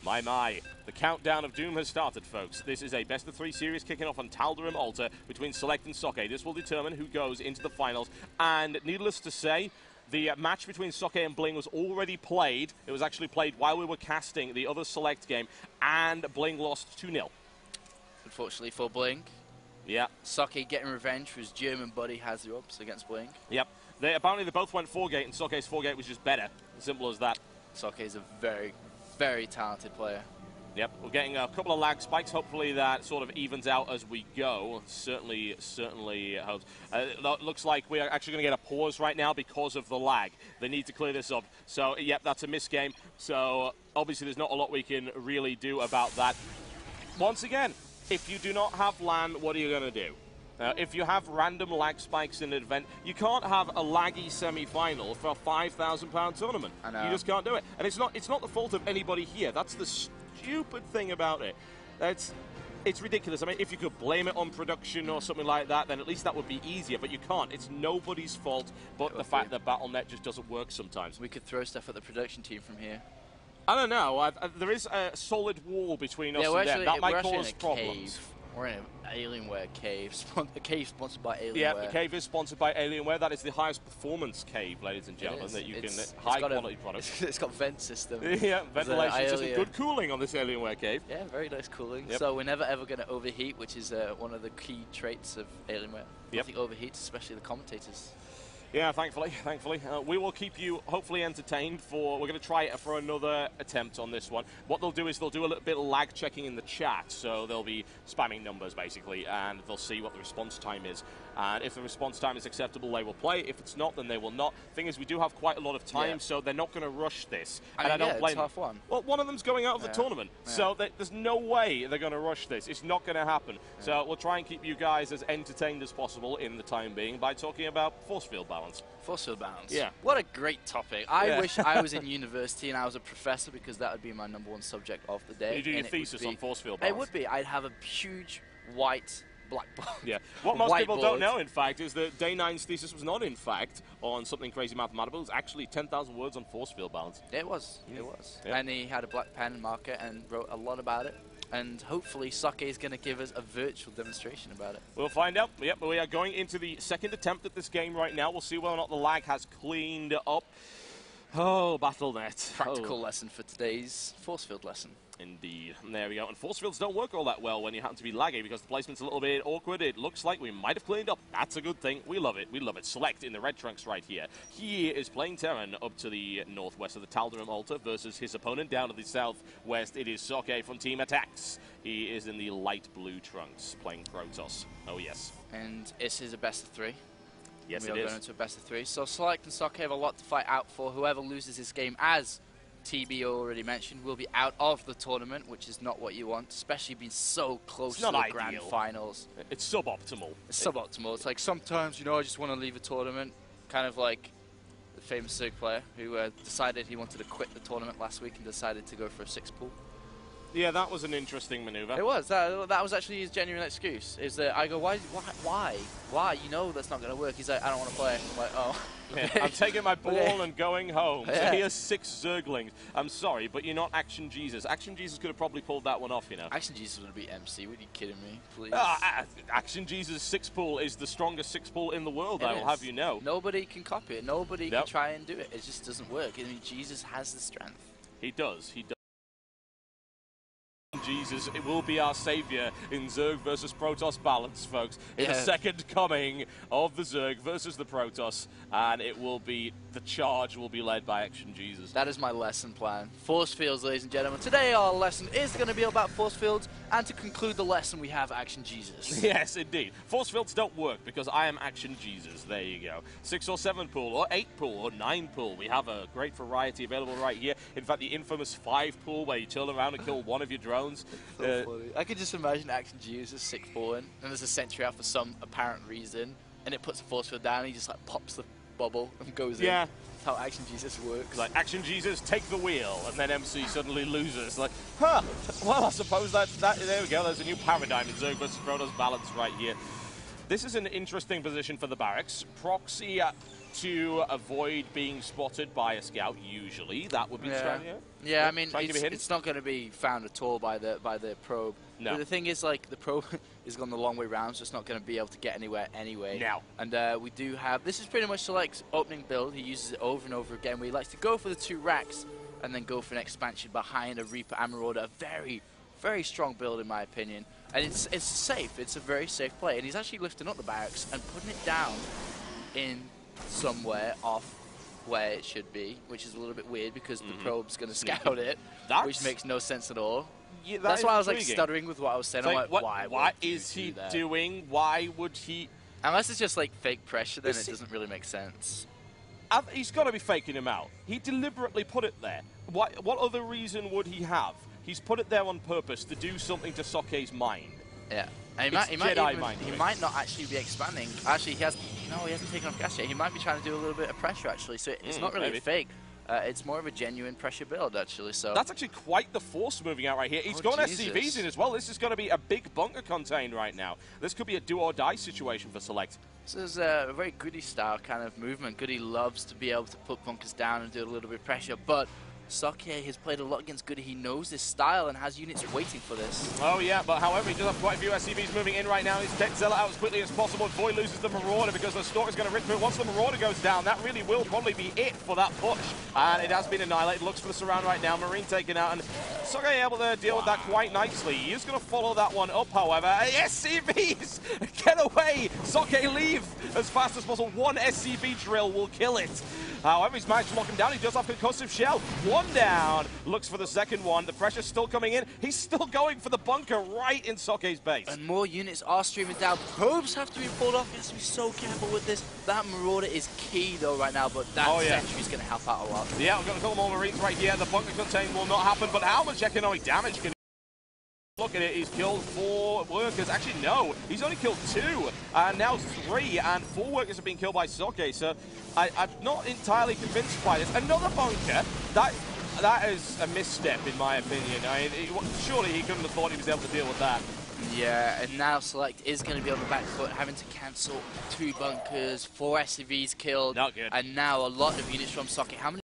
My. The countdown of doom has started, folks. This is a best-of-3 series kicking off on Tal'Darim Altar between SeleCT and Socke. This will determine who goes into the finals. And needless to say, the match between Socke and Bling was already played. It was actually played while we were casting the other SeleCT game, and Bling lost 2-0. Unfortunately for Bling. Yeah. Socke getting revenge for his German buddy has the ups against Bling. Yep. Apparently they both went 4-gate, and Socke's 4-gate was just better. Simple as that. Socke is a very, very talented player. Yep, we're getting a couple of lag spikes. Hopefully that sort of evens out as we go. Certainly hopes. Looks like we're actually going to get a pause right now because of the lag. They need to clear this up. So, yep, that's a missed game. So, obviously there's not a lot we can really do about that. Once again, if you do not have LAN, what are you going to do? If you have random lag spikes in an event, you can't have a laggy semi-final for a £5,000 tournament. I know. You just can't do it. And it's not the fault of anybody here. That's the stupid thing about it. It's ridiculous. I mean, if you could blame it on production or something like that, then at least that would be easier. But you can't. It's nobody's fault but the fact that Battle.net just doesn't work sometimes. We could throw stuff at the production team from here. I don't know. There is a solid wall between us and them. That might cause problems. We're in an Alienware cave. A cave sponsored by Alienware. Yeah, the cave is sponsored by Alienware. That is the highest performance cave, ladies and gentlemen, that you can high quality products. It's got vent system. Yeah, ventilation system. Good cooling on this Alienware cave. Yeah, very nice cooling. Yep. So we're never ever going to overheat, which is one of the key traits of Alienware. Yep. Nothing overheats, especially the commentators. Yeah, thankfully. We will keep you hopefully entertained we're going to try it for another attempt on this one. What they'll do is they'll do a little bit of lag checking in the chat, so they'll be spamming numbers basically, and they'll see what the response time is. And if the response time is acceptable, they will play. If it's not, then they will not. Thing is, we do have quite a lot of time, so they're not going to rush this. And I don't blame them. Tough one. Well, one of them's going out of the tournament, so there's no way they're going to rush this. It's not going to happen. So we'll try and keep you guys as entertained as possible in the time being by talking about force field balance. Force field balance. Yeah. What a great topic. I wish I was in university and I was a professor, because that would be my #1 subject of the day. You do your thesis on force field balance. It would be. I'd have a huge white blackboard. Yeah. What most people don't know, in fact, is that Day 9's thesis was not, in fact, on something crazy mathematical. It was actually 10,000 words on force field balance. It was. It was. Yeah. And he had a black pen and marker and wrote a lot about it. And hopefully Socke is going to give us a virtual demonstration about it. We'll find out. Yep, we are going into the second attempt at this game right now. We'll see whether or not the lag has cleaned up. Oh, Battle.net. Practical lesson for today's force field lesson. Indeed. And there we go. And force fields don't work all that well when you happen to be laggy, because the placement's a little bit awkward. It looks like we might have cleaned up. That's a good thing. We love it. We love it. SeleCT in the red trunks right here. He is playing Terran up to the northwest of the Tal'Darim Altar versus his opponent down to the southwest. It is Socke from Team Attacks. He is in the light blue trunks playing Protoss. Oh, yes. And this is a best-of-3. Yes, we it are is. going into a best-of-3. So SeleCT and Socke have a lot to fight out for. Whoever loses this game, as TB already mentioned, will be out of the tournament, which is not what you want, especially being so close to the grand finals. It's suboptimal. It's suboptimal. It's like sometimes, I just want to leave a tournament, kind of like the famous SeleCT player who decided he wanted to quit the tournament last week and decided to go for a 6 pool. Yeah, that was an interesting maneuver. It was. That was actually his genuine excuse. Is that I go, why? You know that's not going to work. He's like, I don't want to play. I'm like, oh. Yeah, I'm taking my ball and going home. So he has 6 Zerglings. I'm sorry, but you're not Action Jesus. Action Jesus could have probably pulled that one off, Action Jesus would be MC. What are you kidding me? Please. Action Jesus 6 pool is the strongest 6 pool in the world, I will have you know. Nobody can copy it. Nobody can try and do it. It just doesn't work. I mean, Jesus has the strength. He does. He does. Jesus, it will be our savior in Zerg versus Protoss balance, folks. In the second coming of the Zerg versus the Protoss, and the charge will be led by Action Jesus. That is my lesson plan. Force fields, ladies and gentlemen. Today our lesson is going to be about force fields, and to conclude the lesson we have Action Jesus. Yes, indeed. Force fields don't work because I am Action Jesus. There you go. 6 or 7 pool, or 8 pool, or 9 pool. We have a great variety available right here. In fact, the infamous 5 pool where you turn around and kill one of your drones. So funny. I could just imagine Action Jesus 6 pooling, and there's a sentry out for some apparent reason, and it puts a force field down, and he just like pops the bubble and goes in. Yeah. That's how Action Jesus works. Like, Action Jesus, take the wheel, and then MC suddenly loses. Like, huh, well, I suppose that there we go. There's a new paradigm in Zerg versus Protoss balance right here. This is an interesting position for the barracks. Proxy to avoid being spotted by a scout. Usually, that would be the strategy. Yeah, I mean, it's not going to be found at all by the probe. No. But the thing is, like, the probe is gone the long way round, so it's not going to be able to get anywhere anyway. Now. And we do have, this is pretty much SeleCT's opening build. He uses it over and over again, where he likes to go for the 2 racks and then go for an expansion behind a Reaper and Marauder. A very, very strong build, in my opinion. And it's safe. It's a very safe play. And he's actually lifting up the barracks and putting it down in somewhere off where it should be, which is a little bit weird because the probe's going to scout it, which makes no sense at all. Yeah, that's why I was like stuttering with what I was saying. I'm like, what is he doing? Why would he? Unless it's just like fake pressure, then it doesn't really make sense. He's got to be faking him out. He deliberately put it there. What other reason would he have? He's put it there on purpose to do something to Socke's mind. Yeah. And he might not actually be expanding. Actually, he hasn't taken off gas yet. He might be trying to do a little bit of pressure, actually. So it's not really a fake. It's more of a genuine pressure build, actually. So that's actually quite the force moving out right here. He's got SCVs in as well. This is going to be a big bunker contained right now. This could be a do-or-die situation for SeleCT. This is a very Goody style kind of movement. Goody loves to be able to put bunkers down and do a little bit of pressure, but Socke has played a lot against Goody. He knows this style and has units waiting for this. Oh, yeah, but however, he does have quite a few SCVs moving in right now. He's decked Zealot out as quickly as possible. Boy loses the Marauder because the Stalker is going to rip through it. Once the Marauder goes down, that really will probably be it for that push. And it has been annihilated. Looks for the surround right now. Marine taken out, and Socke able to deal with that quite nicely. He is going to follow that one up, however. SCVs! Get away! Socke, leave as fast as possible. One SCV drill will kill it. However, he's managed to lock him down. He does have concussive shell. One down. Looks for the second one. The pressure's still coming in. He's still going for the bunker right in Socke's base. And more units are streaming down. Probes have to be pulled off. He has to be so careful with this. That Marauder is key, though, right now, but that Sentry's going to help out a lot. Yeah, we've got a couple more Marines right here. The bunker contain will not happen, but how much economic damage can look at it? He's killed 4 workers. Actually, no. He's only killed 2. And now 3. And 4 workers have been killed by Socke. So I'm not entirely convinced by this. Another bunker. That is a misstep, in my opinion. I mean, surely he couldn't have thought he was able to deal with that. Yeah, and now SeleCT is going to be on the back foot, having to cancel 2 bunkers, 4 SCVs killed. Not good. And now a lot of units from Socke. How many?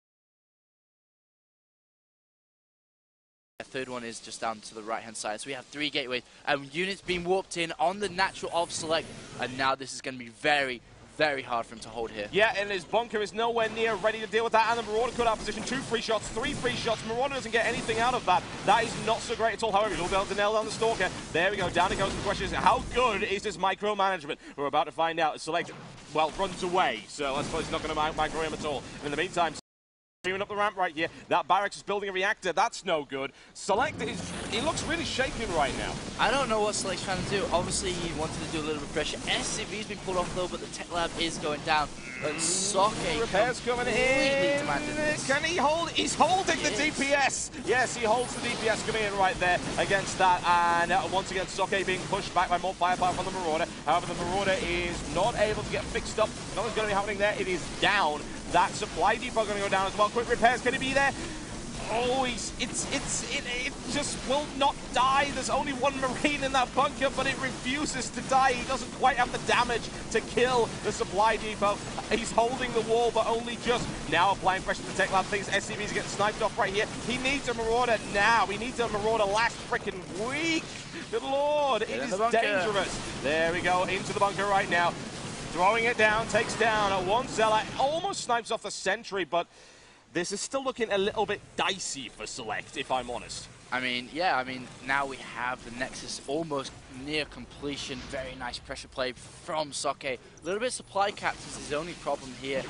The third one is just down to the right-hand side. So we have 3 gateways and units being warped in on the natural of SeleCT. And now this is going to be very, very hard for him to hold here. Yeah, and his bunker is nowhere near ready to deal with that. And the Marauder could have position. 2 free shots, 3 free shots. Marauder doesn't get anything out of that. That is not so great at all. However, he'll be able to nail down the Stalker. There we go. Down it goes. The question is, how good is this micromanagement? We're about to find out. SeleCT, well, runs away. So I suppose he's not going to micro him at all. And in the meantime, streaming up the ramp right here. That barracks is building a reactor. That's no good. SeleCT he looks really shaken right now. I don't know what SeleCT's trying to do. Obviously, he wanted to do a little bit of pressure. SCV's been pulled off, though, but the tech lab is going down. And Socke repairs coming in. Can he hold? He's holding the DPS. Yes, he holds the DPS coming in right there against that. And once again, Socke being pushed back by more firepower from the Marauder. However, the Marauder is not able to get fixed up. Nothing's going to be happening there. It is down. That supply depot going to go down as well. Quick repairs. Can he be there? Oh, it just will not die. There's only 1 Marine in that bunker, but it refuses to die. He doesn't quite have the damage to kill the supply depot. He's holding the wall, but only just. Now applying pressure to the tech lab. Things SCVs getting sniped off right here. He needs a Marauder now. He needs a Marauder last freaking week. Good lord, it is dangerous. There we go, into the bunker right now. Throwing it down, takes down at 1 Zealot. Almost snipes off the sentry, but this is still looking a little bit dicey for SeleCT, if I'm honest. I mean, yeah, I mean, now we have the Nexus almost near completion. Very nice pressure play from Socke. A little bit of supply caps is his only problem here.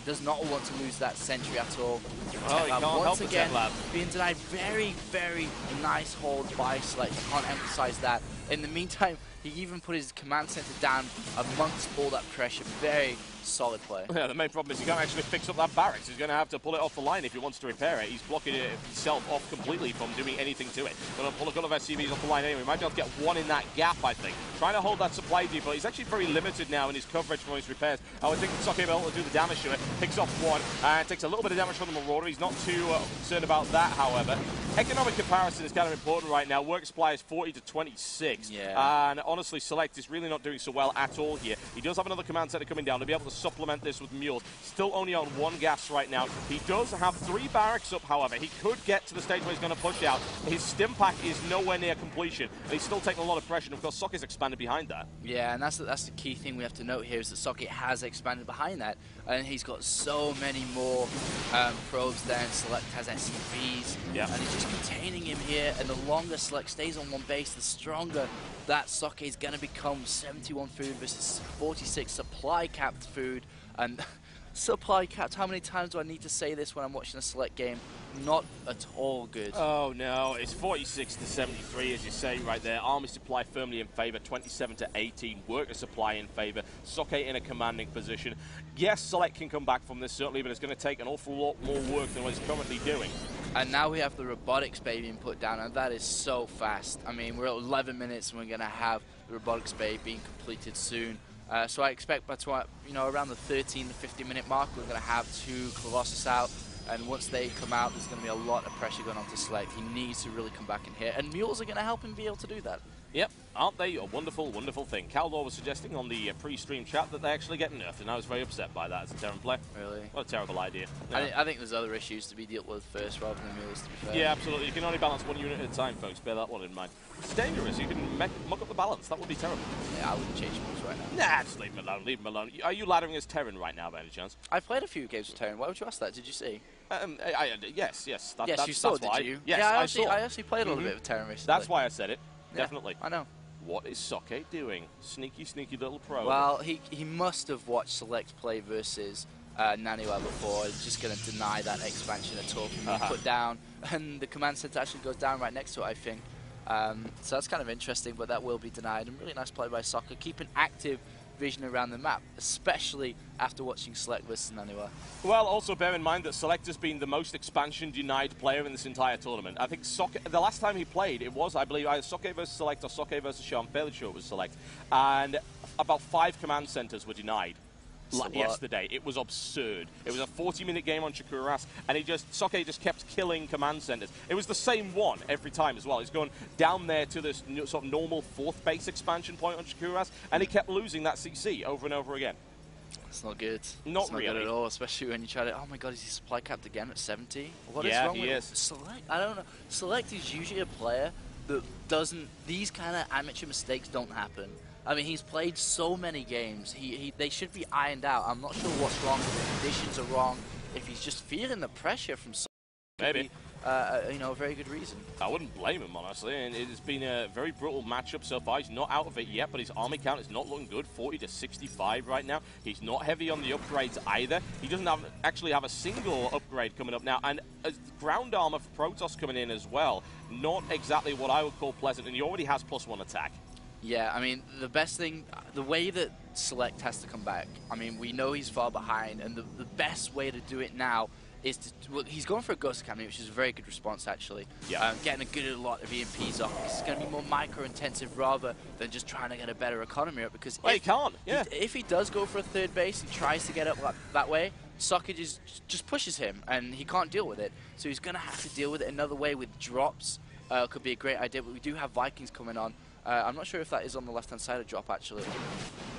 Does not want to lose that sentry at all. Oh, he can't once help again, the lab. being denied. Very, very nice hold by SeleCT. I can't emphasize that. In the meantime, he even put his command center down amongst all that pressure. Very solid play. Yeah, the main problem is he can't actually fix up that barracks. He's going to have to pull it off the line if he wants to repair it. He's blocking it himself off completely from doing anything to it. Going to pull a couple of SCVs off the line anyway. He might be able to get 1 in that gap, I think. Trying to hold that supply depot. He's actually very limited now in his coverage from his repairs. I would think Socke will be able to do the damage to it. Picks off one and takes a little bit of damage from the Marauder. He's not too concerned about that, however. Economic comparison is kind of important right now. Work supply is 40 to 26. Yeah. And honestly, SeleCT is really not doing so well at all here. He does have another command center coming down to be able to supplement this with mules. Still only on 1 gas right now. He does have 3 barracks up, however. He could get to the stage where he's going to push out. His stim pack is nowhere near completion. And he's still taking a lot of pressure. And of course, Socke's expanded behind that. Yeah, and that's the key thing we have to note here is that Socke has expanded behind that. And he's got so many more probes there, and SeleCT has SCVs. Yeah. And he's just containing him here. And the longer SeleCT stays on one base, the stronger that Socke is going to become. 71 food versus 46 supply capped food. And supply capped, how many times do I need to say this when I'm watching a SeleCT game? Not at all good. Oh no, it's 46 to 73 as you say right there. Army supply firmly in favor, 27 to 18. Worker supply in favor. Socke in a commanding position. Yes, SeleCT can come back from this certainly, but it's going to take an awful lot more work than what he's currently doing. And now we have the robotics bay being put down, and that is so fast. I mean, we're at 11 minutes and we're going to have the robotics bay being completed soon. So I expect by around the 13 to 15 minute mark, we're going to have 2 Colossus out. And once they come out, there's going to be a lot of pressure going on to SeleCT. He needs to really come back in here. And mules are going to help him be able to do that. Yep, aren't they a wonderful, wonderful thing? Caldor was suggesting on the pre-stream chat that they actually get nerfed, and I was very upset by that as a Terran player. Really? What a terrible idea. Yeah. I think there's other issues to be dealt with first rather than mules, to be fair. Yeah, absolutely. You can only balance 1 unit at a time, folks. Bear that one in mind. It's dangerous. You can muck up the balance. That would be terrible. Yeah, I wouldn't change mules right now. Nah, just leave him alone. Leave him alone. Are you laddering as Terran right now, by any chance? I've played a few games with Terran. Why would you ask that? Did you see? Yes. Yes, that's you saw, that's why. did you? Yes, yeah, I actually played a little bit of Terran recently. That's why I said it. Yeah, Definitely. I know. What is Socke doing? Sneaky, sneaky little pro. Well, he must have watched SeleCT play versus Naniwa before. He's just going to deny that expansion at all from being put down. And the command center actually goes down right next to it, I think. So that's kind of interesting, but that will be denied. And really nice play by Socke. Keep an active vision around the map, especially after watching SeleCT versus Naniwa. Well, also bear in mind that SeleCT has been the most expansion-denied player in this entire tournament. I think Socke, the last time he played, it was, I believe, either Socke versus SeleCT or Socke versus Shaw. I'm fairly sure it was SeleCT. And about 5 command centers were denied. Yesterday. It was absurd. It was a 40-minute game on Shakuras, and Socke just kept killing command centers. It was the same one every time as well. He's going down there to this sort of normal 4th base expansion point on Shakuras, and he kept losing that CC over and over again. It's not good. Not really. Good at all, especially when you try to, oh my god, is he supply capped again at 70? What is yeah, wrong he with is. SeleCT? I don't know. SeleCT is usually a player that doesn't, these kind of amateur mistakes don't happen. I mean, he's played so many games. They should be ironed out. I'm not sure what's wrong. If the conditions are wrong. If he's just feeling the pressure from SeleCT. Maybe. A very good reason. I wouldn't blame him, honestly, and it has been a very brutal matchup so far. He's not out of it yet, but his army count is not looking good, 40 to 65 right now. He's not heavy on the upgrades either. He doesn't actually have a single upgrade coming up now, and ground armor for Protoss coming in as well. Not exactly what I would call pleasant, and he already has +1 attack. Yeah, I mean, the best thing, the way that SeleCT has to come back, I mean, we know he's far behind, and the best way to do it now is to, well, he's going for a Ghost Academy, which is a very good response, actually. Yeah. Getting a good lot of EMPs off. It's going to be more micro-intensive rather than just trying to get a better economy up, because well, he can't, yeah. If he does go for a 3rd base and tries to get up that way, Socke just pushes him, and he can't deal with it. So he's going to have to deal with it another way with drops. Could be a great idea, but we do have Vikings coming on. I'm not sure if that is on the left-hand side of drop, actually.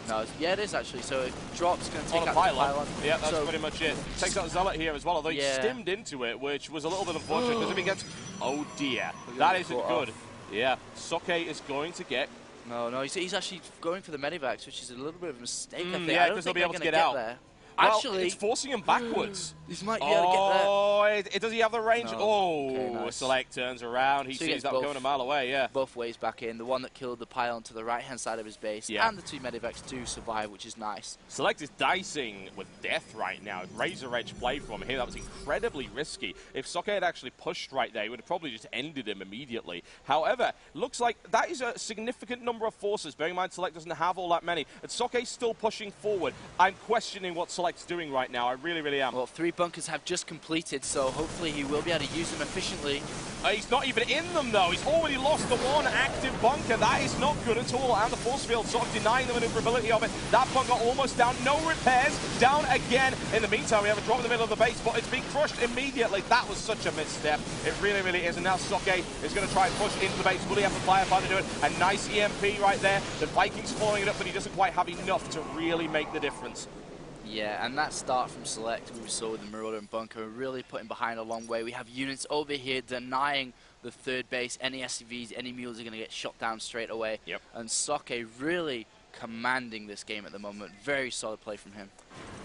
No, yeah, it is, actually. So drop's going to take out the pylon. Yeah, that's pretty much it. Takes out Zealot here as well, although he stimmed into it, which was a little bit unfortunate, because if he gets... Oh, dear. That isn't good. Yeah, Socke is going to get... No, he's actually going for the medivacs, which is a little bit of a mistake, I think. Yeah, because they'll be able to get out there. Well, actually, it's forcing him backwards. He might be able to get there. Oh, does he have the range? No. Oh, Okay, nice. SeleCT turns around. He sees that going a mile away, yeah. Both ways back in. The one that killed the pylon to the right-hand side of his base, and the 2 medivacs do survive, which is nice. SeleCT is dicing with death right now. Razor Edge play from him. That was incredibly risky. If Socke had actually pushed right there, he would have probably just ended him immediately. However, looks like that is a significant number of forces. Bearing in mind, SeleCT doesn't have all that many. And Socke's still pushing forward. I'm questioning what SeleCT Select's doing right now. I really, really am. Well, 3 bunkers have just completed, so hopefully he will be able to use them efficiently. He's not even in them, though. He's already lost the 1 active bunker. That is not good at all. And the force field sort of denying the maneuverability of it. That bunker almost down. No repairs. Down again. In the meantime, we have a drop in the middle of the base, but it's being crushed immediately. That was such a misstep. It really, really is. And now Socke is going to try and push into the base. Will he have the firepower to do it? A nice EMP right there. The Vikings following it up, but he doesn't quite have enough to really make the difference. Yeah, and that start from Select we saw with the Marauder and Bunker really putting behind a long way. We have units over here denying the third base. Any SCVs, any mules are going to get shot down straight away. Yep. And Socke really commanding this game at the moment. Very solid play from him.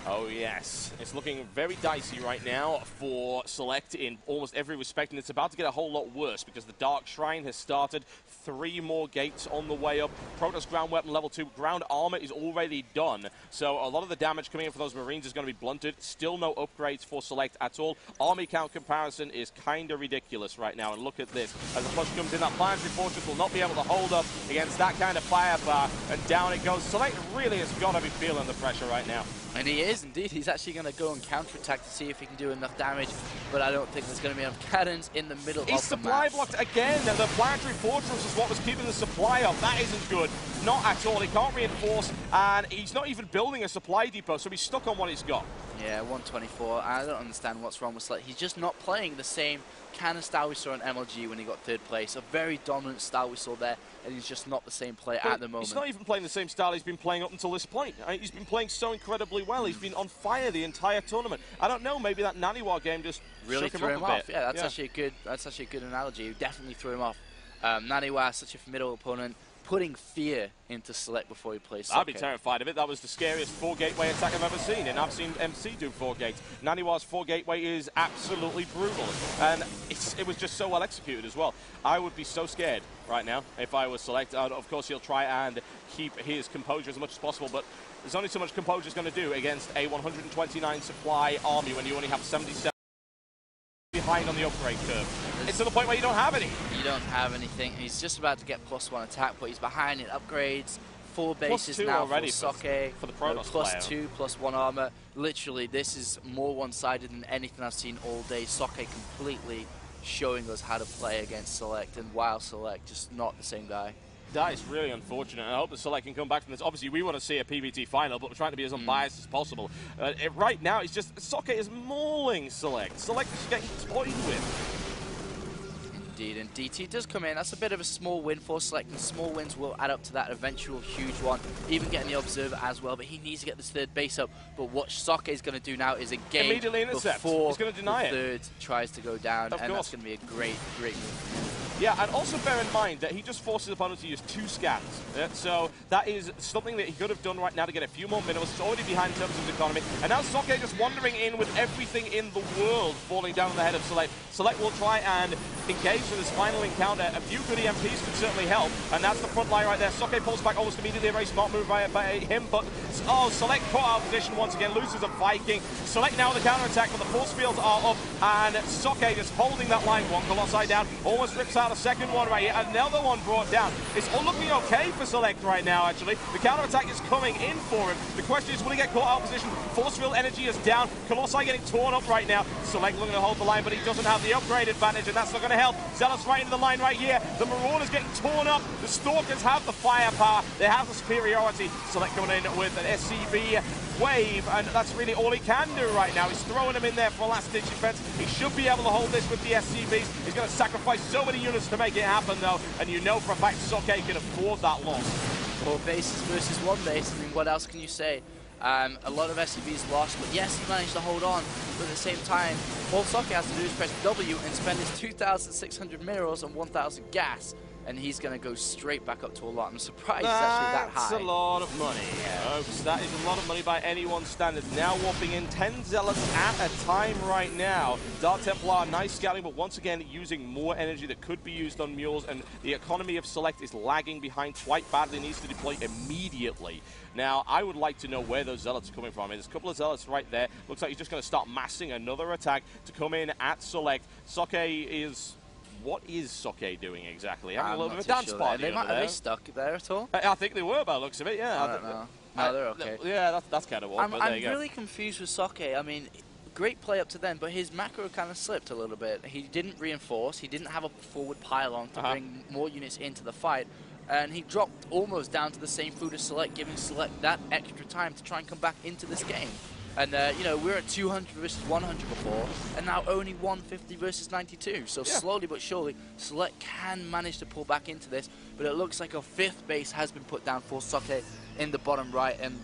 Oh, yes. It's looking very dicey right now for Select in almost every respect, and it's about to get a whole lot worse because the Dark Shrine has started. 3 more gates on the way up. Protoss ground weapon level 2. Ground armor is already done, so a lot of the damage coming in for those Marines is going to be blunted. Still no upgrades for Select at all. Army count comparison is kind of ridiculous right now, and look at this. As the push comes in, that planetary fortress will not be able to hold up against that kind of firepower, and down it goes. Select really has got to be feeling the pressure right now. And he is indeed. He's actually going to go and counterattack to see if he can do enough damage, but I don't think there's going to be enough cannons in the middle of the map. He's supply blocked again. The planetary fortress is what was keeping the supply up. That isn't good. Not at all. He can't reinforce, and he's not even building a supply depot, so he's stuck on what he's got. Yeah, 124. I don't understand what's wrong with Select. He's just not playing the same kind of style we saw in MLG when he got 3rd place. A very dominant style we saw there, and he's just not the same player at the moment. He's not even playing the same style he's been playing up until this point. He's been playing so incredibly well. He's been on fire the entire tournament. I don't know, maybe that Naniwa game just really shook threw him him up a off. bit. Yeah, that's actually a good analogy. It definitely threw him off. Naniwa, such a formidable opponent, putting fear into Select before he plays Socke. I'd be terrified of it. That was the scariest 4 gateway attack I've ever seen, and I've seen MC do 4 gates. Naniwa's 4 gateway is absolutely brutal, and it was just so well executed as well. I would be so scared right now if I was Select. Of course, he'll try and keep his composure as much as possible, but there's only so much composure is going to do against a 129 supply army when you only have 77 behind on the upgrade curve. It's to the point where you don't have any. You don't have anything. He's just about to get +1 attack, but he's behind in upgrades. 4 bases now already for Socke. for the Protoss +2, +1 armor. Literally, this is more one-sided than anything I've seen all day. Socke completely showing us how to play against Select, and WoW Select, just not the same guy. That is really unfortunate. I hope that Select can come back from this. Obviously, we want to see a PVT final, but we're trying to be as unbiased as possible. Right now, it's just Socke is mauling Select. Select is getting toyed with. Indeed, and DT does come in. That's a bit of a small win for Select, and small wins will add up to that eventual huge one. Even getting the Observer as well, but he needs to get this 3rd base up. But what Socke is going to do now is engage immediately intercept. Before He's going to deny the 3rd tries to go down, and that's going to be a great move. Yeah, and also bear in mind that he just forces his opponent to use 2 scans. So that is something that he could have done right now to get a few more minerals. It's already behind in terms of his economy. And now Socke just wandering in with everything in the world falling down on the head of Select. Select will try and engage with his final encounter. A few good EMPs could certainly help. And that's the front line right there. Socke pulls back almost immediately. A very smart move by him. But, Select caught out of position once again. Loses a Viking. Select now with the counter-attack, but the force fields are up. And Socke just holding that line. 1 Colossi down. Almost rips out a second one right here. Another one brought down. It's all looking okay for Select right now, actually. The counter-attack is coming in for him. The question is, will he get caught out of position? Force field energy is down. Colossi getting torn up right now. Select looking to hold the line, but he doesn't have the upgrade advantage, and that's not going to help. Zealous right into the line right here. The Marauders getting torn up. The Stalkers have the firepower. They have the superiority. Select coming in with an SCV wave, and that's really all he can do right now. He's throwing them in there for last-ditch defense. He should be able to hold this with the SCVs. He's going to sacrifice so many units to make it happen, though, and you know for a fact Socke can afford that loss. 4 bases versus 1 base. I mean, what else can you say? A lot of SCVs lost, but yes, he managed to hold on. But at the same time, all Socke has to do is press W and spend his 2,600 minerals and 1,000 gas, and he's going to go straight back up to a lot. I'm surprised it's actually that high. That's a lot of money, folks. That is a lot of money by anyone's standards. Now warping in 10 Zealots at a time right now. Dark Templar, nice scouting, but once again using more energy that could be used on mules, and the economy of Select is lagging behind quite badly. Needs to deploy immediately. Now, I would like to know where those Zealots are coming from. There's a couple of Zealots right there. Looks like he's just going to start massing another attack to come in at Select. Socke is... What is Socke doing exactly? Having a little bit of a dance party. Are they stuck there at all? I think they were by the looks of it, yeah. I don't know. No, they're okay. Yeah, that's kind of what. I'm really confused with Socke. I mean, great play up to then, but his macro kind of slipped a little bit. He didn't reinforce. He didn't have a forward pylon to bring more units into the fight. And he dropped almost down to the same food as SeleCT, giving SeleCT that extra time to try and come back into this game. And, you know, we're at 200 versus 100 before, and now only 150 versus 92. So slowly but surely, SeleCT can manage to pull back into this, but it looks like a 5th base has been put down for Socke in the bottom right, and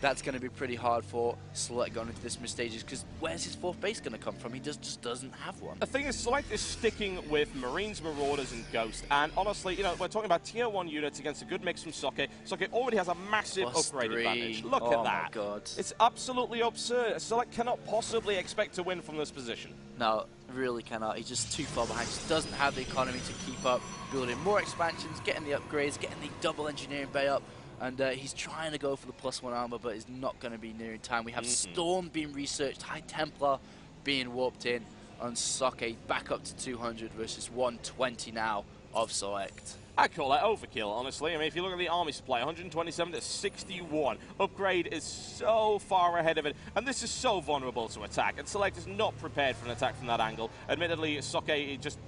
that's going to be pretty hard for SeleCT going into this mid-stages, because where's his 4th base going to come from? He just doesn't have one. The thing is, SeleCT is sticking with Marines, Marauders, and Ghost, and honestly, you know, we're talking about tier 1 units against a good mix from Socke. Socke already has a massive upgrade advantage. Look at that. Oh my god. It's absolutely absurd. SeleCT cannot possibly expect to win from this position. No, really cannot. He's just too far behind. Just doesn't have the economy to keep up, building more expansions, getting the upgrades, getting the double engineering bay up. And he's trying to go for the +1 armor, but it's not going to be near in time. We have Storm being researched, High Templar being warped in, and Socke back up to 200 versus 120 now of SeleCT. I call that overkill, honestly. I mean, if you look at the army supply, 127 to 61. Upgrade is so far ahead of it, and this is so vulnerable to attack. And SeleCT is not prepared for an attack from that angle. Admittedly, Socke just...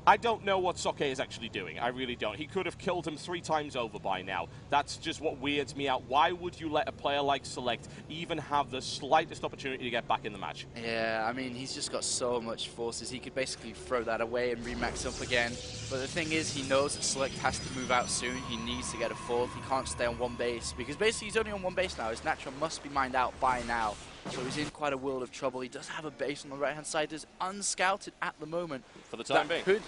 I don't know what Socke is actually doing. I really don't. He could have killed him 3 times over by now. That's just what weirds me out. Why would you let a player like SeleCT even have the slightest opportunity to get back in the match? Yeah, I mean, he's just got so much forces. He could basically throw that away and remax up again. But the thing is, he knows that SeleCT has to move out soon. He needs to get a 4th. He can't stay on 1 base, because basically he's only on 1 base now. His natural must be mined out by now. So he's in quite a world of trouble. He does have a base on the right-hand side. There's unscouted at the moment. For the time being. Could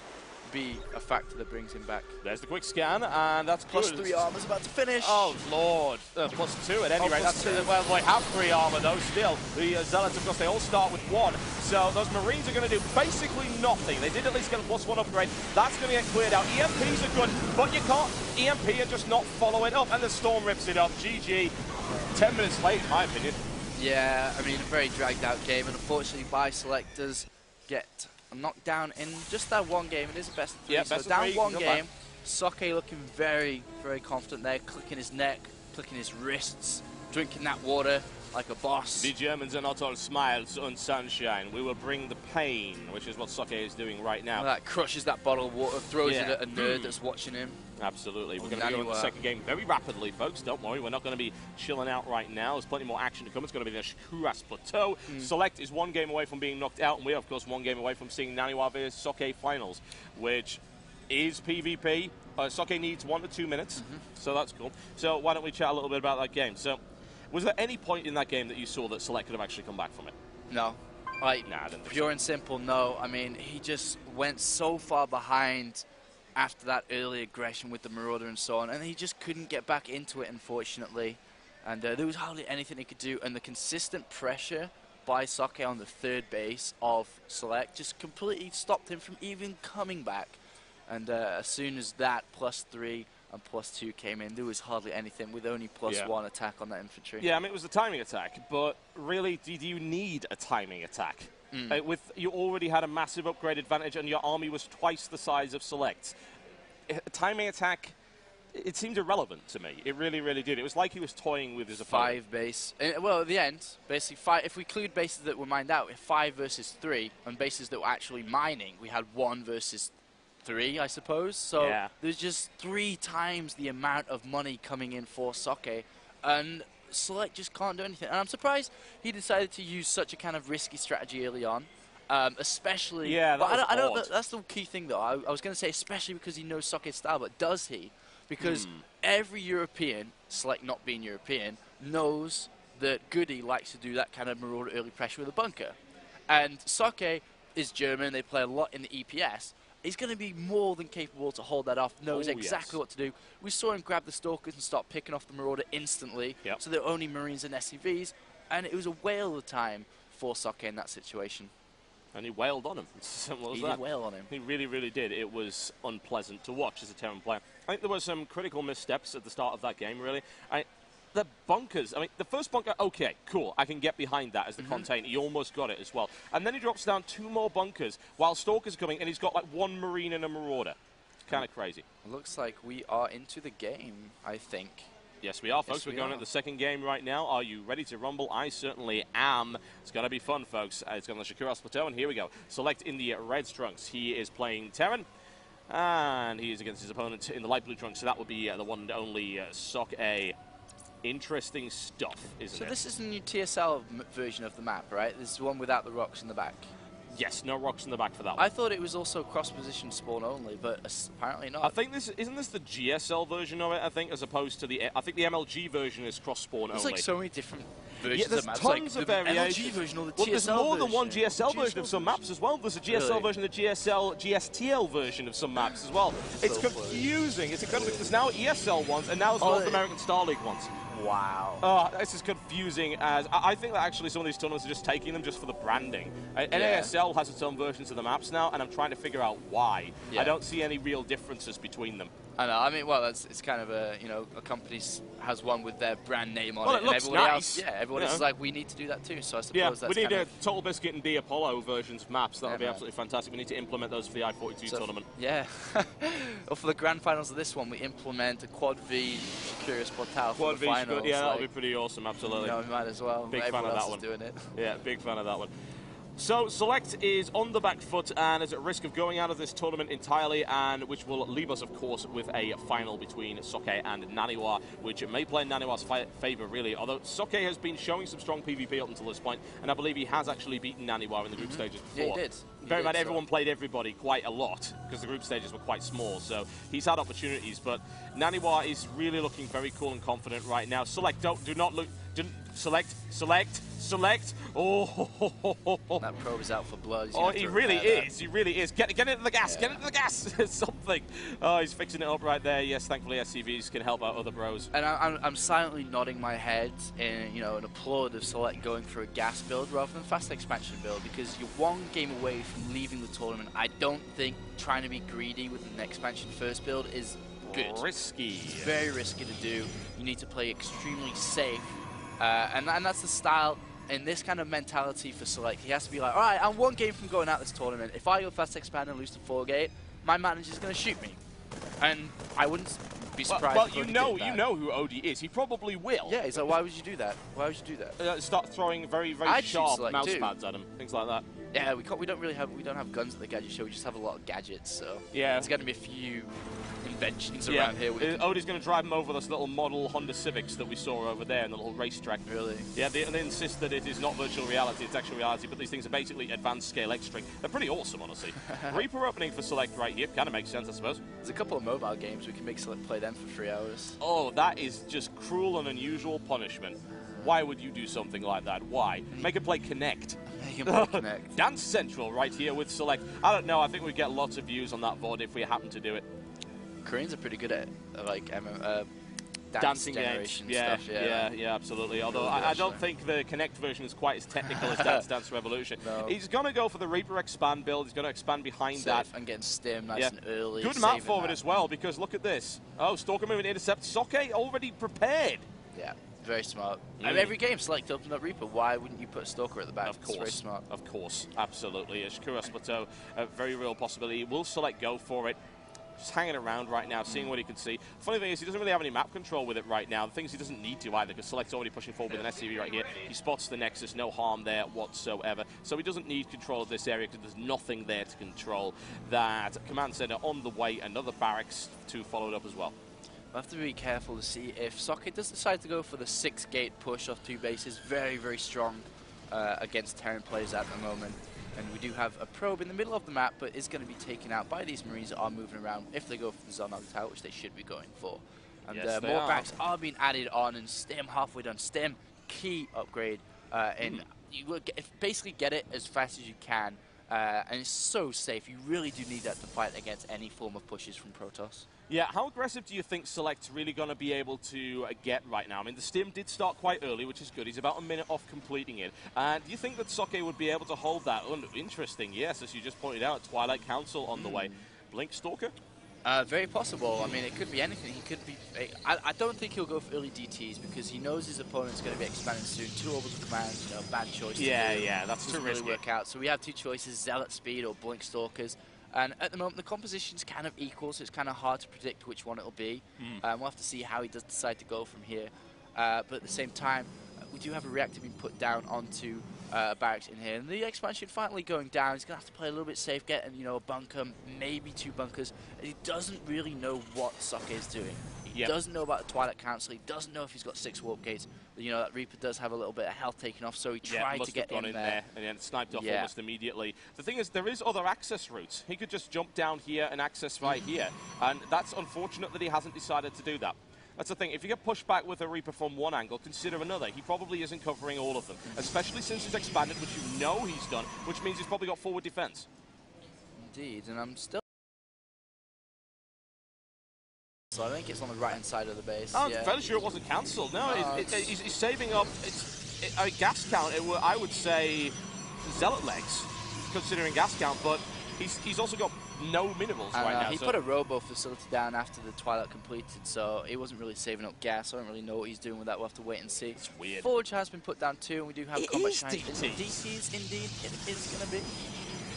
be a factor that brings him back. There's the quick scan, and that's +3 armor's about to finish. Oh, Lord. +2 at any rate. That's well, they have 3 armor, though, still. The Zealots, of course, they all start with 1. So those Marines are going to do basically nothing. They did at least get a +1 upgrade. That's going to get cleared out. EMPs are good, but you can't EMP and just not follow it up. And the Storm rips it up. GG. 10 minutes late, in my opinion. Yeah, I mean, a very dragged out game, and unfortunately, SeleCT does get knocked down in just that 1 game. It is a best of 3, so down 1 game. Socke looking very, very confident there, clicking his neck, clicking his wrists, drinking that water like a boss. The Germans are not all smiles and sunshine. We will bring the pain, which is what Socke is doing right now. Well, that crushes that bottle of water, throws it at a nerd that's watching him. Absolutely. We're going to go in the second game very rapidly, folks. Don't worry, we're not going to be chilling out right now. There's plenty more action to come. It's going to be the Kuras Plateau. SeleCT is 1 game away from being knocked out, and we are, of course, 1 game away from seeing Naniwa vs Socke finals, which is PvP. Socke needs 1 to 2 minutes, so that's cool. So why don't we chat a little bit about that game? So, was there any point in that game that you saw that SeleCT could have actually come back from it? No. Nah, I didn't think pure and simple, no. I mean, he just went so far behind after that early aggression with the Marauder and so on, and he just couldn't get back into it, unfortunately. And there was hardly anything he could do, and the consistent pressure by Socke on the 3rd base of SeleCT just completely stopped him from even coming back. And as soon as that +3 and +2 came in, there was hardly anything with only +1 attack on that infantry. Yeah, I mean, it was a timing attack, but really, did you need a timing attack? You already had a massive upgrade advantage, and your army was twice the size of SeleCT's. A timing attack, it seemed irrelevant to me. It really, really did. It was like he was toying with his opponent. 5 base. Well, at the end, basically, 5, if we include bases that were mined out, 5 versus 3, and bases that were actually mining, we had 1 versus 3, I suppose. So there's just 3 times the amount of money coming in for Socke, and SeleCT just can't do anything. And I'm surprised he decided to use such a kind of risky strategy early on. Especially, that's the key thing, though. I was going to say, especially because he knows Socke's style, but does he? Because every European, SeleCT not being European, knows that Goody likes to do that kind of Marauder early pressure with a bunker. And Socke is German, they play a lot in the EPS. He's going to be more than capable to hold that off, knows exactly what to do. We saw him grab the Stalkers and start picking off the Marauder instantly, so there were only Marines and SCVs, and it was a whale of time for Socke in that situation. And he wailed on him. He did wail on him. He really, really did. It was unpleasant to watch as a Terran player. I think there were some critical missteps at the start of that game, really. The bunkers, I mean, the first bunker, okay, cool. I can get behind that as the container. He almost got it as well. And then he drops down 2 more bunkers while Stalker's coming, and he's got like 1 Marine and a Marauder. It's kind of crazy. It looks like we are into the game, I think. Yes, we are, folks. We're going at the second game right now. Are you ready to rumble? I certainly am. It's going to be fun, folks. It's going to Shakuras Plateau, and here we go. SeleCT in the red trunks. He is playing Terran, and he is against his opponent in the light blue trunks, so that would be the one and only Socke. Interesting stuff, isn't it? So this is the new TSL version of the map, right? This is one without the rocks in the back. Yes, no rocks in the back for that one. I thought it was also cross-position spawn only, but apparently not. I think isn't this the GSL version of it, I think, as opposed to I think the MLG version is cross-spawn only. There's like so many different versions there's of maps. Tons like of variations. MLG version or the well, TSL there's more version. than one GSL version of some maps as well. There's a GSL version, a GSTL version of some maps as well. It's confusing. It's incredible because there's now ESL ones and now there's North American Star League ones. Wow. This is confusing as I think that actually some of these tournaments are just taking them just for the branding. NASL has its own versions of the maps now, and I'm trying to figure out why. I don't see any real differences between them. I know. I mean, well, it's kind of a a company has one with their brand name on it, and looks everybody nice. else, everyone else is like, we need to do that too. So I suppose that's we need a Total Biscuit and D Apollo versions of maps. That would be absolutely fantastic. We need to implement those for the I-42 tournament. Yeah. Well, for the grand finals of this one, we implement a Quad V Curious Portal for the finals. Yeah, that would be pretty awesome. Absolutely. We might as well. Big fan of that one. Doing it. Yeah, big fan of that one. So SeleCT is on the back foot and is at risk of going out of this tournament entirely, and which will leave us, of course, with a final between Socke and Naniwa, which may play in Naniwa's favour, really. Although Socke has been showing some strong PvP up until this point, and I believe he has actually beaten Naniwa in the group stages before. Yeah, he did. Bear in mind, everyone played everybody quite a lot because the group stages were quite small, so he's had opportunities. But Naniwa is really looking very cool and confident right now. SeleCT, do not look. SeleCT. Oh, that probe is out for blood. Oh, he really is. He really is. Get into the gas. Get into the gas. Something. Oh, he's fixing it up right there. Yes, thankfully SCVs can help out other bros. And I'm silently nodding my head in an applaud of SeleCT going for a gas build rather than fast expansion build, because you're one game away from leaving the tournament. I don't think trying to be greedy with an expansion first build is good. Risky. It's very risky to do. You need to play extremely safe. And that's the style in this kind of mentality for SeleCT. He has to be like, all right, I'm one game from going out this tournament. If I go fast expand and lose to 4-gate, my manager's going to shoot me. And I wouldn't be surprised. Well, you know who OD is. He probably will. Yeah, he's like, why would you do that? Why would you do that? Start throwing very, very sharp mouse pads at him, things like that. Yeah, we don't have guns at the Gadget show. We just have a lot of gadgets. So yeah, there's going to be a few inventions around here. Odie's going to drive him over those little model Honda Civics that we saw over there in the little racetrack. Really? Yeah, they insist that it is not virtual reality, it's actual reality, but these things are basically advanced scale X-String. They're pretty awesome, honestly. Reaper opening for SeleCT right here, kind of makes sense, I suppose. There's a couple of mobile games, we can make SeleCT play them for 3 hours. Oh, that is just cruel and unusual punishment. Why would you do something like that? Why? Make him play Connect. Make him play Connect. Dance Central right here with SeleCT. I don't know, I think we'd get lots of views on that VOD if we happen to do it. Koreans are pretty good at like dancing games. Yeah, stuff, yeah, absolutely. Although I don't think the Connect version is quite as technical as Dance Revolution. No. He's going to go for the Reaper expand build. He's going to expand behind that. And getting stim nice and early. Good map forward as well, because look at this. Oh, Stalker moving intercept. Socke already prepared. Yeah. Very smart. I mean, every game SeleCT opened up Reaper. Why wouldn't you put a Stalker at the back? Of course. It's very smart. Of course. Absolutely. Shakuras Plateau, a very real possibility. Will SeleCT go for it? Just hanging around right now, seeing what he can see. Funny thing is, he doesn't really have any map control with it right now. The thing is, he doesn't need to either, because SeleCT's already pushing forward with an SCV right here. He spots the Nexus, no harm there whatsoever. So he doesn't need control of this area, because there's nothing there to control. That command center on the way, another barracks to follow it up as well. We'll have to be careful to see if Socke does decide to go for the 6-gate push off 2 bases. Very, very strong against Terran players at the moment. And we do have a probe in the middle of the map, but is going to be taken out by these Marines that are moving around if they go for the zone on the tower, which they should be going for. And more backs are being added on, and Stim halfway done. Stim, key upgrade. And you will basically get it as fast as you can. And it's so safe. You really do need that to fight against any form of pushes from Protoss. Yeah, how aggressive do you think SeleCT's really going to be able to get right now? I mean, the stim did start quite early, which is good. He's about a minute off completing it. And do you think that Socke would be able to hold that? Oh, interesting, yes, as you just pointed out, Twilight Council on the way. Blink Stalker? Very possible. I mean, it could be anything. He could be. I don't think he'll go for early DTs because he knows his opponent's going to be expanding soon. 2 orbital commands, bad choice. Yeah, that's too really work out. So we have 2 choices: Zealot Speed or Blink Stalkers. And at the moment, the composition's kind of equal, so it's kind of hard to predict which one it'll be. We'll have to see how he does decide to go from here. But at the same time, we do have a reactor being put down onto barracks in here. And the expansion finally going down. He's going to have to play a little bit safe, get a bunker, maybe 2 bunkers. And he doesn't really know what Socke is doing. He doesn't know about the Twilight Council. He doesn't know if he's got 6 warp gates. That Reaper does have a little bit of health taken off, so he tried to get in there. And then sniped off almost immediately. The thing is, there is other access routes. He could just jump down here and access right here. And that's unfortunate that he hasn't decided to do that. That's the thing. If you get pushed back with a Reaper from one angle, consider another. He probably isn't covering all of them, especially since he's expanded, which you know he's done, which means he's probably got forward defense. Indeed, and I'm still... So I think it's on the right-hand side of the base. I'm fairly sure it wasn't cancelled. No, he's saving up a gas count. I would say Zealot legs, considering gas count, but he's also got no minerals right now. He put a robo facility down after the Twilight completed, so he wasn't really saving up gas. I don't really know what he's doing with that. We'll have to wait and see. It's weird. Forge has been put down too, and we do have combat shine. DTs, indeed, it is going to be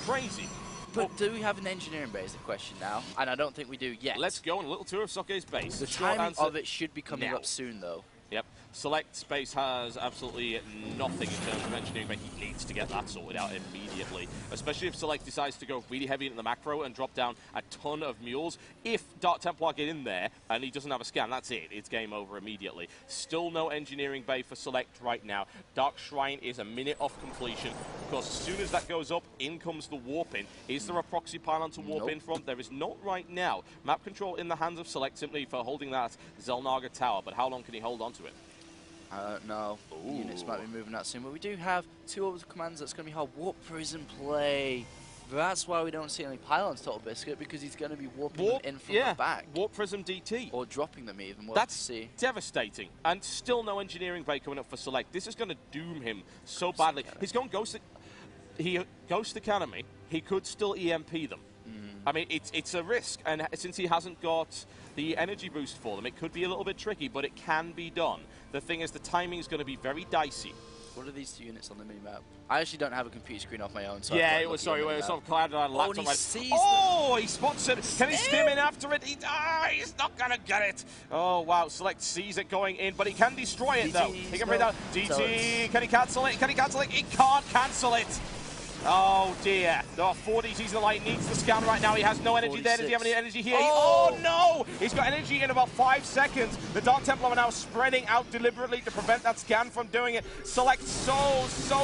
crazy. But do we have an engineering base? The question now, and I don't think we do yet. Let's go on a little tour of Socke's base. The timing of it should be coming up soon, though. Yep. Select Space has absolutely nothing in terms of engineering, but he needs to get that sorted out immediately. Especially if Select decides to go really heavy into the macro and drop down a ton of mules. If Dark Templar get in there and he doesn't have a scan, that's it. It's game over immediately. Still no engineering bay for Select right now. Dark Shrine is a minute off completion. Of course, as soon as that goes up, in comes the warp in. Is there a proxy pylon to warp in from? There is not right now. Map control in the hands of Select simply for holding that Zelnaga tower, but how long can he hold on to it? I don't know. Units might be moving out soon, but we do have 2 other commands that's going to be hard. Warp Prism play. That's why we don't see any pylons, Total Biscuit, because he's going to be warping them in from the back. Warp Prism DT. Or dropping them even. We'll That's see. Devastating. And still no engineering bay coming up for Select. This is going to doom him so badly. He's going Ghost Academy. He could still EMP them. I mean, it's a risk, and since he hasn't got the energy boost for them, it could be a little bit tricky, but it can be done. The thing is, the timing is going to be very dicey. What are these 2 units on the mini-map? I actually don't have a computer screen off my own, so yeah, it was sort of clouded on laptop. He spots it. Can he skim in after it? He's not going to get it. Oh, wow. Select sees it going in, but he can destroy it, though. He can bring down DT. Can he cancel it? Can he cancel it? He can't cancel it. Oh dear. There are 4 DTs in the light. Needs the scan right now. He has no energy 46. There. Does he have any energy here? Oh no! He's got energy in about 5 seconds. The Dark Templar are now spreading out deliberately to prevent that scan from doing it. Select so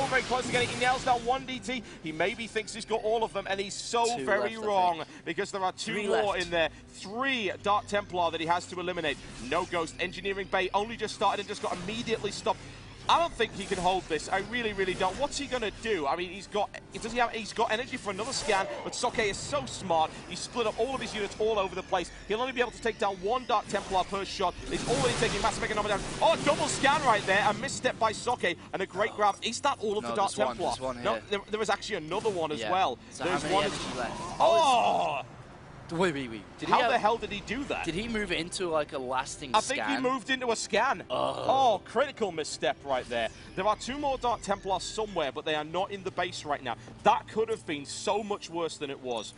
very close to getting it. He nails down 1 DT. He maybe thinks he's got all of them, and he's so very wrong because there are 2 more in there. 3 Dark Templar that he has to eliminate. No Ghost. Engineering bay only just started and just got immediately stopped. I don't think he can hold this. I really don't. What's he going to do? I mean, he's got energy for another scan, but Socke is so smart. He's split up all of his units all over the place. He'll only be able to take down 1 Dark Templar per shot. He's already taking massive economic damage. Oh, double scan right there. A misstep by Socke and a great grab. Is that all of the Dark Templar? No, there is actually another one as well. So there's one left. Oh! Wait. How the hell did he do that? Did he move into like a lasting scan? I think he moved into a scan. Oh, critical misstep right there. There are 2 more Dark Templars somewhere, but they are not in the base right now. That could have been so much worse than it was.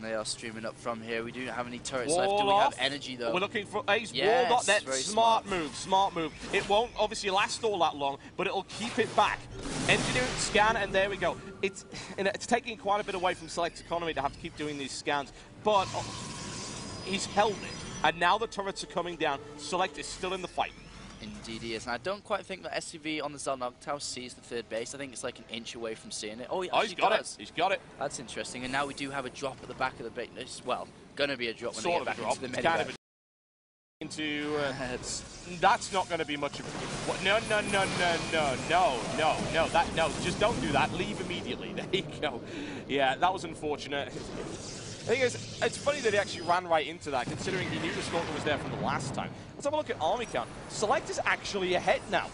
They are streaming up from here. We do not have any turrets left. Do we have energy, though? We're looking for... He's walled up there. Smart move. It won't obviously last all that long, but it'll keep it back. Engineering scan, and there we go. It's taking quite a bit away from Select's economy to have to keep doing these scans, but he's held it. And now the turrets are coming down. Select is still in the fight. Indeed he is. And I don't quite think that SCV on the Zelnaga tower sees the 3rd base. I think it's like an inch away from seeing it. Oh, he's got it. He's got it. That's interesting. And now we do have a drop at the back of the base. Well, going to be a drop when they get back into the middle. That's not going to be much of a... No. Just don't do that. Leave immediately. There you go. Yeah, that was unfortunate. The thing is, it's funny that he actually ran right into that, considering he knew the Stalker was there from the last time. Let's have a look at army count. Select is actually ahead now.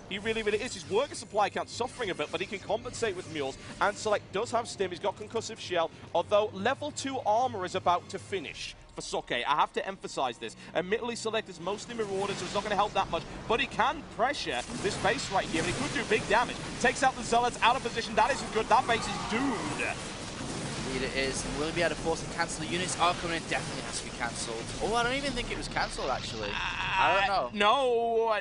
He really is. His worker supply count suffering a bit, but he can compensate with mules. And Select does have stim. He's got concussive shell, although level 2 armor is about to finish for Socke. I have to emphasize this. Admittedly, Select is mostly marauders, so it's not going to help that much, but he can pressure this base right here, and he could do big damage. Takes out the Zealots out of position. That isn't good. That base is doomed. Indeed it is. And will he be able to force and cancel? The units are coming in. Definitely has to be cancelled. Oh, I don't even think it was cancelled, actually. I don't know.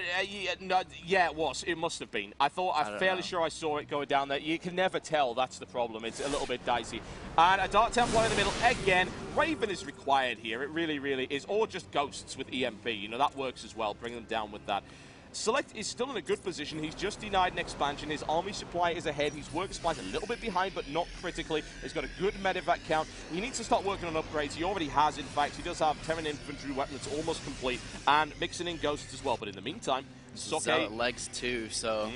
No, yeah, it was. It must have been. I'm fairly sure I saw it going down there. You can never tell. That's the problem. It's a little bit dicey. And a Dark Templar in the middle. Again, Raven is required here. It really, really is. Or just Ghosts with EMP. You know, that works as well. Bring them down with that. SeleCT is still in a good position. He's just denied an expansion. His army supply is ahead. His worker supply is a little bit behind, but not critically. He's got a good medevac count. He needs to start working on upgrades. He already has, in fact. He does have Terran infantry weapon that's almost complete, and mixing in Ghosts as well. But in the meantime, Socke... legs too, so...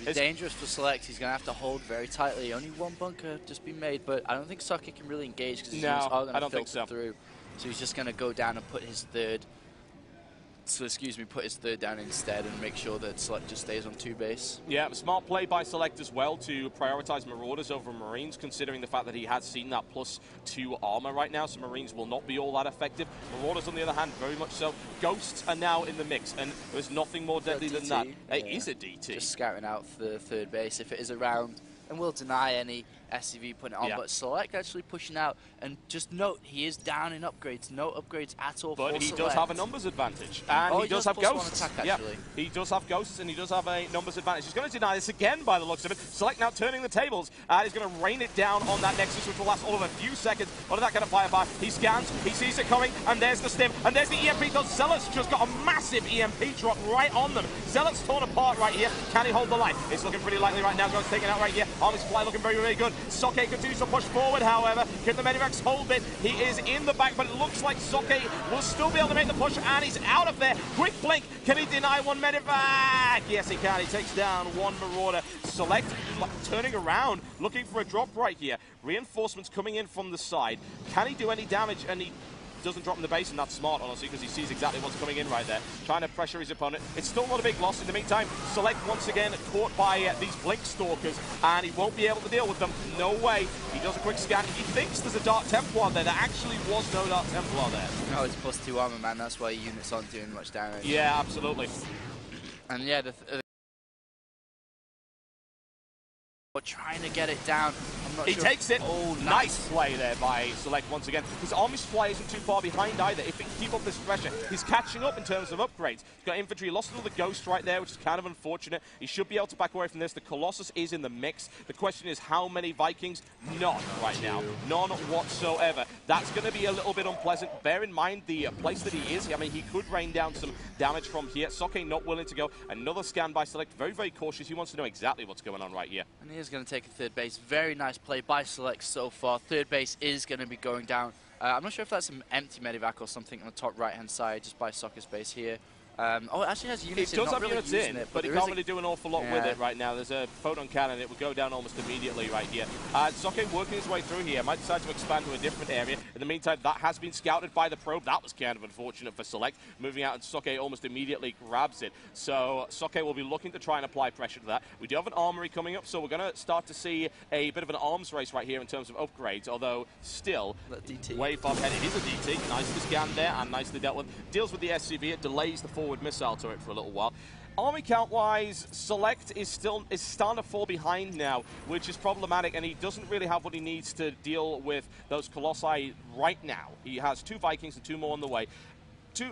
It's dangerous for SeleCT. He's going to have to hold very tightly. Only one bunker just been made, but I don't think Socke can really engage because his units are going to filter through. So he's just going to go down and put his third... put his third down instead and make sure that SeleCT just stays on 2 base. Yeah, smart play by SeleCT as well to prioritize Marauders over Marines, considering the fact that he has seen that +2 armor right now, so Marines will not be all that effective. Marauders, on the other hand, very much so. Ghosts are now in the mix, and there's nothing more deadly than that. It is a DT. Just scouting out for the 3rd base if it is around, and we'll deny any SCV putting it on, but SeleCT actually pushing out, and just note, he is down in upgrades. No upgrades at all for SeleCT. But he does have a numbers advantage, and he does have Ghosts. Attack, he does have Ghosts, and he does have a numbers advantage. He's going to deny this again by the looks of it. SeleCT now turning the tables, and he's going to rain it down on that Nexus, which will last all of a few seconds. Under that kind of firepower, he scans, he sees it coming, and there's the stim, and there's the EMP. Those Zealots just got a massive EMP drop right on them. Zealots torn apart right here. Can he hold the line? It's looking pretty likely right now. Ghosts taken out right here. Army supply looking very, very good. Socke continues to push forward, however. Can the Medivacs hold it? He is in the back, but it looks like Socke will still be able to make the push, and he's out of there. Quick blink. Can he deny one Medivac? Yes, he can. He takes down one Marauder. SeleCT turning around, looking for a drop right here. Reinforcements coming in from the side. Can he do any damage? And he doesn't drop in the base, and that's smart, honestly, because he sees exactly what's coming in right there. Trying to pressure his opponent. It's still not a big loss. In the meantime, SeleCT once again caught by these Blink Stalkers, and he won't be able to deal with them. No way. He does a quick scan. He thinks there's a Dark Templar there. There actually was no Dark Templar there. No, it's +2 armor, man. That's why units aren't doing much damage. Yeah, absolutely. And yeah, we're trying to get it down. He takes it. Oh, nice play there by SeleCT once again. His army supply isn't too far behind either. If he can keep up this pressure, he's catching up in terms of upgrades. He's got infantry, lost another Ghost right there, which is kind of unfortunate. He should be able to back away from this. The Colossus is in the mix. The question is how many Vikings? None right now. None whatsoever. That's going to be a little bit unpleasant. Bear in mind the place that he is. I mean, he could rain down some damage from here. Socke not willing to go. Another scan by SeleCT. Very, very cautious. He wants to know exactly what's going on right here. And he is going to take a 3rd base. Very nice play by SeleCT so far. 3rd base is going to be going down. I'm not sure if that's an empty Medivac or something on the top right-hand side, just by Socke's base here. Oh, it actually has units in. It does have units in, but he can't really do an awful lot with it right now. There's a photon cannon. It would go down almost immediately right here. Socke working his way through here. Might decide to expand to a different area. In the meantime, that has been scouted by the probe. That was kind of unfortunate for SeleCT. Moving out, and Socke almost immediately grabs it. So Socke will be looking to try and apply pressure to that. We do have an armory coming up, so we're going to start to see a bit of an arms race right here in terms of upgrades, although still way far ahead. It is a DT. Nicely scanned there and nicely dealt with. Deals with the SCV. It delays the forward missile turret for a little while. Army count-wise, SeleCT is starting to fall behind now, which is problematic, and he doesn't really have what he needs to deal with those Colossi right now. He has 2 Vikings and 2 more on the way.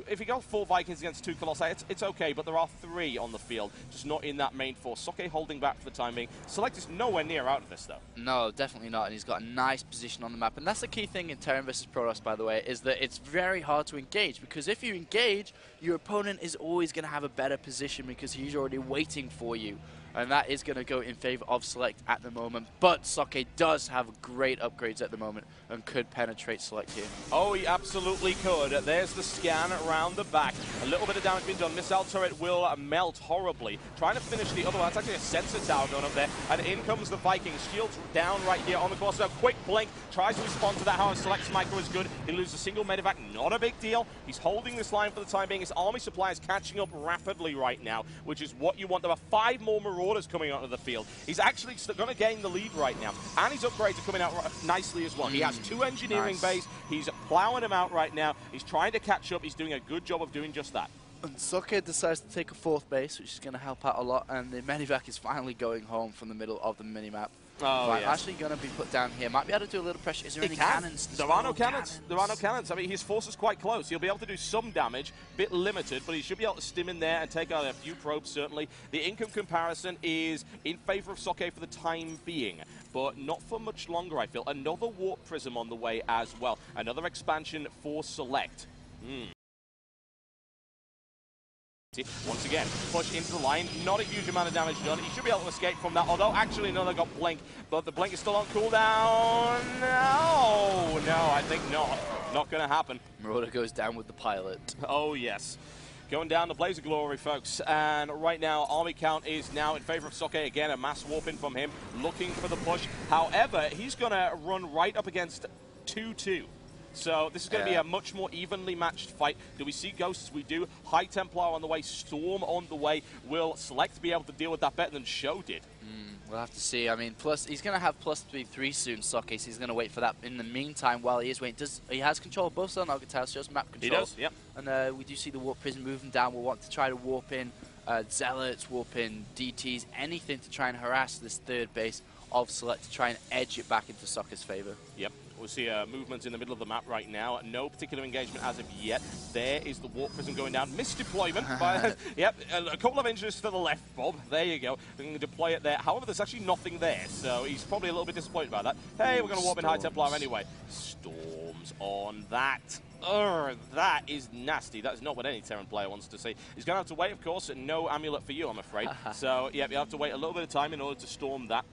If you go 4 Vikings against 2 Colossi, it's okay, but there are 3 on the field, just not in that main force. Socke holding back for the time being. SeleCT is nowhere near out of this, though. No, definitely not, and he's got a nice position on the map. And that's the key thing in Terran versus Protoss, by the way, is that it's very hard to engage, because if you engage, your opponent is always going to have a better position because he's already waiting for you. And that is going to go in favor of SeleCT at the moment. But Socke does have great upgrades at the moment and could penetrate SeleCT here. Oh, he absolutely could. There's the scan around the back. A little bit of damage being done. Missile turret will melt horribly. Trying to finish the other one. That's actually a sensor tower going up there. And in comes the Vikings. Shields down right here on the course. So quick blink. Tries to respond to that. However, SeleCT's micro is good. He loses a single medevac. Not a big deal. He's holding this line for the time being. His army supply is catching up rapidly right now, which is what you want. There are 5 more Marauders coming onto the field. He's actually going to gain the lead right now. And his upgrades are coming out nicely as well. He has 2 engineering bays. He's plowing them out right now. He's trying to catch up. He's doing a good job of doing just that. And Socke decides to take a 4th base, which is going to help out a lot. And the medevac is finally going home from the middle of the minimap. Oh, yes. Actually going to be put down here. Might be able to do a little pressure. Is there any cannons? There are no cannons. There are no cannons. I mean, his force is quite close. He'll be able to do some damage, bit limited, but he should be able to stim in there and take out a few probes, certainly. The income comparison is in favor of Socke for the time being, but not for much longer, I feel. Another Warp Prism on the way as well. Another expansion for SeleCT. Once again, push into the line. Not a huge amount of damage done. He should be able to escape from that, although actually no, they got Blink, but the Blink is still on cooldown. No, I think not. Not going to happen. Marauder goes down with the pilot. Oh, yes. Going down the Blaze of Glory, folks. And right now, army count is now in favor of Socke. Again, a mass warping from him, looking for the push. However, he's going to run right up against 2-2. So this is going to be a much more evenly matched fight. Do we see Ghosts? We do. High Templar on the way, Storm on the way. Will SeleCT be able to deal with that better than Show did? We'll have to see. I mean, plus he's going to have +3 soon, Socke, so he's going to wait for that. In the meantime, while he is waiting, he has control of both Zone Alcatraz, shows map control. He does, yep. And we do see the Warp Prism moving down. We'll want to try to warp in Zealots, warp in DTs, anything to try and harass this third base of SeleCT to try and edge it back into Socke's favor. Yep. We'll see movements in the middle of the map right now. No particular engagement as of yet. There is the Warp Prism going down. Misdeployment. Yep, a couple of inches to the left, Bob. There you go. They're going to deploy it there. However, there's actually nothing there, so he's probably a little bit disappointed about that. Hey, we're going to warp in High Templar anyway. Storms on that. That is nasty. That is not what any Terran player wants to see. He's going to have to wait, of course. No amulet for you, I'm afraid. So, yeah, you have to wait a little bit of time in order to storm that.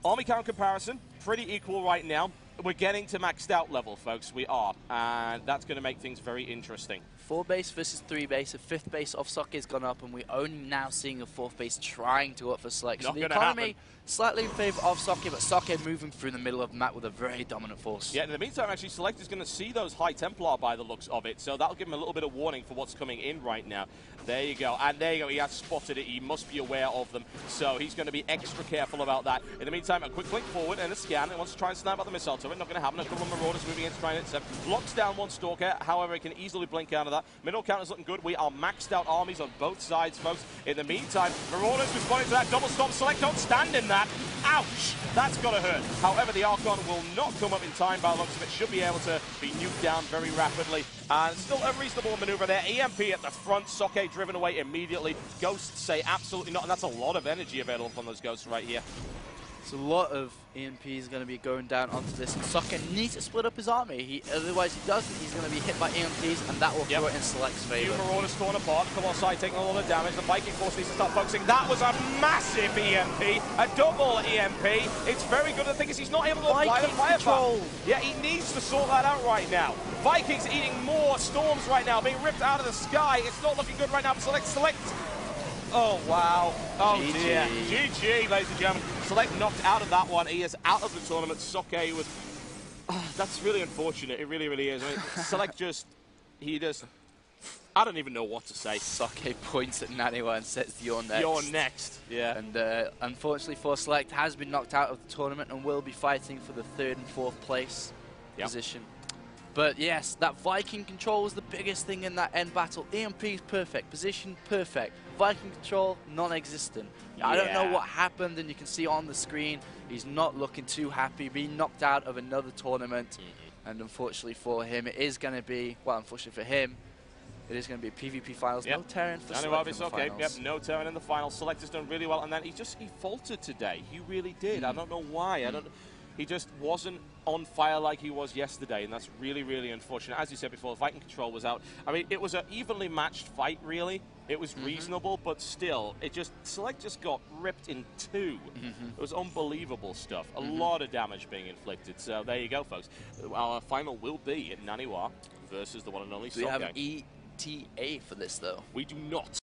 Army count comparison, pretty equal right now. We're getting to maxed out level, folks. We are. And that's going to make things very interesting. 4 base versus 3 base. A 5th base of Socke has gone up, and we're only now seeing a 4th base trying to go up for SeleCT. So the economy slightly in favor of Socke, but Socke moving through the middle of the map with a very dominant force. Yeah, in the meantime, actually, SeleCT is going to see those High Templar by the looks of it, so that'll give him a little bit of warning for what's coming in right now. There you go, and there you go, he has spotted it, he must be aware of them, so he's going to be extra careful about that. In the meantime, a quick blink forward and a scan, and wants to try and snap out the missile turret, not going to happen. A couple of Marauders moving in to try and intercept. Locks down one Stalker, however, he can easily blink out of that. Middle counter's looking good, we are maxed out armies on both sides, folks. In the meantime, Marauders responding to that double stop. SeleCT don't stand in that. Ouch! That's got to hurt. However, the Archon will not come up in time by the looks of it. Should be able to be nuked down very rapidly. And still a reasonable maneuver there. EMP at the front. Socke driven away immediately. Ghosts say absolutely not. And that's a lot of energy available from those Ghosts right here. So a lot of EMPs going to be going down onto this. Socke needs to split up his army. Otherwise, he doesn't. He's going to be hit by EMPs, and that will throw it in SeleCT's favor. Few Marauders torn apart. Come on, side taking a lot of damage. The Viking force needs to start focusing. That was a massive EMP, a double EMP. It's very good. The thing is, he's not able to apply the firepower. Yeah, he needs to sort that out right now. Vikings eating more storms right now, being ripped out of the sky. It's not looking good right now for SeleCT. Oh, wow. Oh, GG. Dear. GG, ladies and gentlemen. SeleCT knocked out of that one. He is out of the tournament. Socke was... Oh, that's really unfortunate. It really, really is. I mean, SeleCT he just... I don't even know what to say. Socke points at Naniwa and says, "You're next." You're next. Yeah. And unfortunately for SeleCT, has been knocked out of the tournament and will be fighting for the 3rd and 4th place position. But yes, that Viking control was the biggest thing in that end battle. EMP's perfect, position perfect, Viking control non-existent. Yeah. I don't know what happened, and you can see on the screen, he's not looking too happy, being knocked out of another tournament. And unfortunately for him, it is going to be, well, unfortunately for him, it is going to be PvP finals. No Terran for SeleCT in the finals. Yep, no Terran in the finals. SeleCT has done really well, and then he faltered today. He really did. I don't know why. He just wasn't on fire like he was yesterday, and that's really, really unfortunate. As you said before, Viking control was out. I mean, it was an evenly matched fight, really. It was reasonable, but still, SeleCT just got ripped in two. It was unbelievable stuff. A lot of damage being inflicted. So there you go, folks. Our final will be Naniwa versus the one and only Socke. Do we have ETA for this, though? We do not.